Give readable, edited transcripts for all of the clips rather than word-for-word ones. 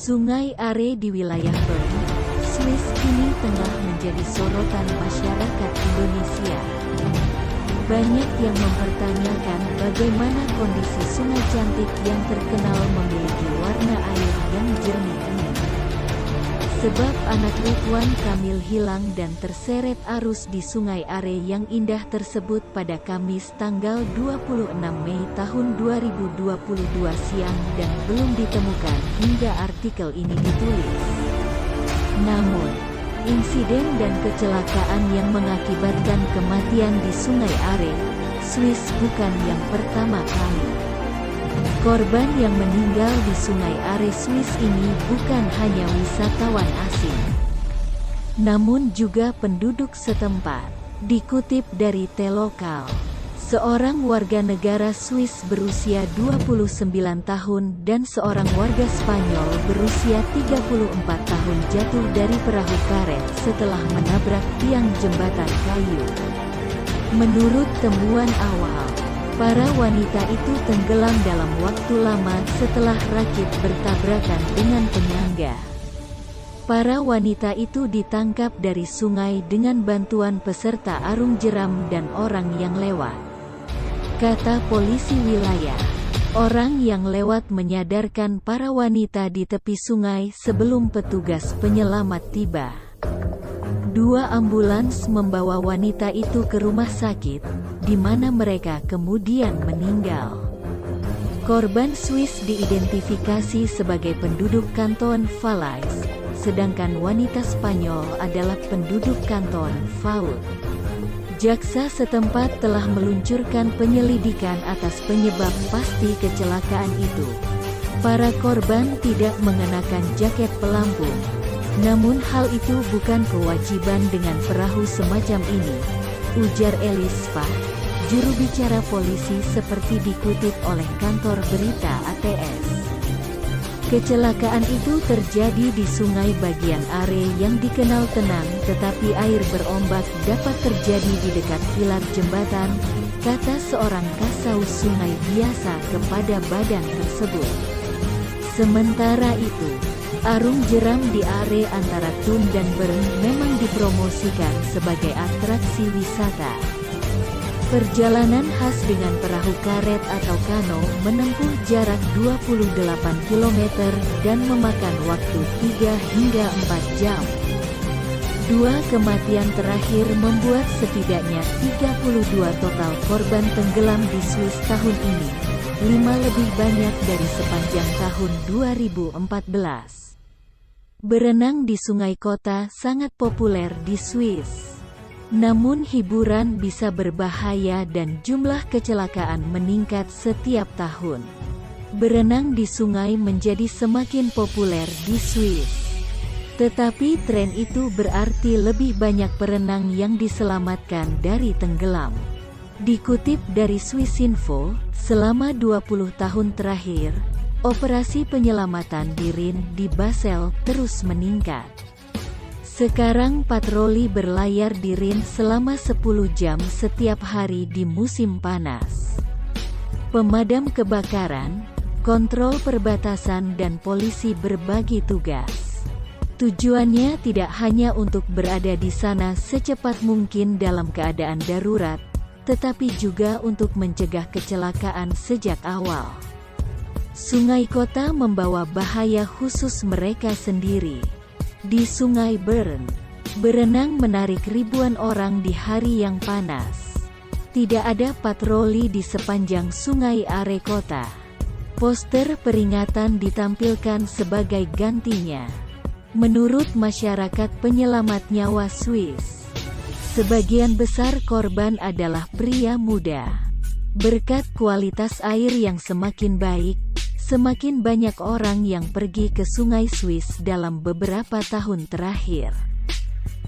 Sungai Are di wilayah Bern, Swiss kini tengah menjadi sorotan masyarakat Indonesia. Banyak yang mempertanyakan bagaimana kondisi sungai cantik yang terkenal memiliki warna air yang jernih ini. Sebab anak Ridwan Kamil hilang dan terseret arus di Sungai Are yang indah tersebut pada Kamis tanggal 26 Mei tahun 2022 siang dan belum ditemukan hingga artikel ini ditulis. Namun, insiden dan kecelakaan yang mengakibatkan kematian di Sungai Are, Swiss bukan yang pertama kali. Korban yang meninggal di Sungai Are Swiss ini bukan hanya wisatawan asing, namun juga penduduk setempat. Dikutip dari T-Lokal, seorang warga negara Swiss berusia 29 tahun dan seorang warga Spanyol berusia 34 tahun jatuh dari perahu karet setelah menabrak tiang jembatan kayu. Menurut temuan awal, para wanita itu tenggelam dalam waktu lama setelah rakit bertabrakan dengan penyangga. Para wanita itu ditangkap dari sungai dengan bantuan peserta arung jeram dan orang yang lewat. Kata polisi wilayah, orang yang lewat menyadarkan para wanita di tepi sungai sebelum petugas penyelamat tiba. 2 ambulans membawa wanita itu ke rumah sakit, di mana mereka kemudian meninggal. Korban Swiss diidentifikasi sebagai penduduk kanton Valais, sedangkan wanita Spanyol adalah penduduk kanton Vaud. Jaksa setempat telah meluncurkan penyelidikan atas penyebab pasti kecelakaan itu. Para korban tidak mengenakan jaket pelampung, namun hal itu bukan kewajiban dengan perahu semacam ini, ujar Elis Fah, juru bicara polisi seperti dikutip oleh kantor berita ATS. Kecelakaan itu terjadi di sungai bagian Are yang dikenal tenang tetapi air berombak dapat terjadi di dekat pilar jembatan, kata seorang kasau sungai biasa kepada badan tersebut. Sementara itu, arung jeram di Are antara Thun dan Bern memang dipromosikan sebagai atraksi wisata. Perjalanan khas dengan perahu karet atau kano menempuh jarak 28 km dan memakan waktu 3 hingga 4 jam. 2 kematian terakhir membuat setidaknya 32 total korban tenggelam di Swiss tahun ini, 5 lebih banyak dari sepanjang tahun 2014. Berenang di sungai kota sangat populer di Swiss. Namun hiburan bisa berbahaya dan jumlah kecelakaan meningkat setiap tahun. Berenang di sungai menjadi semakin populer di Swiss. Tetapi tren itu berarti lebih banyak perenang yang diselamatkan dari tenggelam. Dikutip dari Swissinfo, selama 20 tahun terakhir, operasi penyelamatan di Rhin di Basel terus meningkat. Sekarang patroli berlayar di Rhin selama 10 jam setiap hari di musim panas. Pemadam kebakaran, kontrol perbatasan dan polisi berbagi tugas. Tujuannya tidak hanya untuk berada di sana secepat mungkin dalam keadaan darurat, tetapi juga untuk mencegah kecelakaan sejak awal. Sungai kota membawa bahaya khusus mereka sendiri. Di Sungai Bern, berenang menarik ribuan orang di hari yang panas. Tidak ada patroli di sepanjang Sungai Are kota. Poster peringatan ditampilkan sebagai gantinya. Menurut masyarakat penyelamat nyawa Swiss, sebagian besar korban adalah pria muda. Berkat kualitas air yang semakin baik, semakin banyak orang yang pergi ke sungai Swiss dalam beberapa tahun terakhir.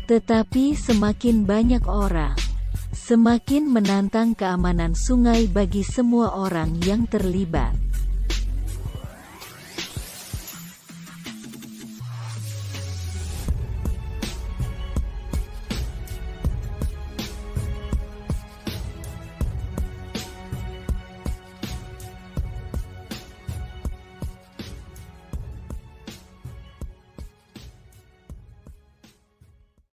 Tetapi semakin banyak orang, semakin menantang keamanan sungai bagi semua orang yang terlibat.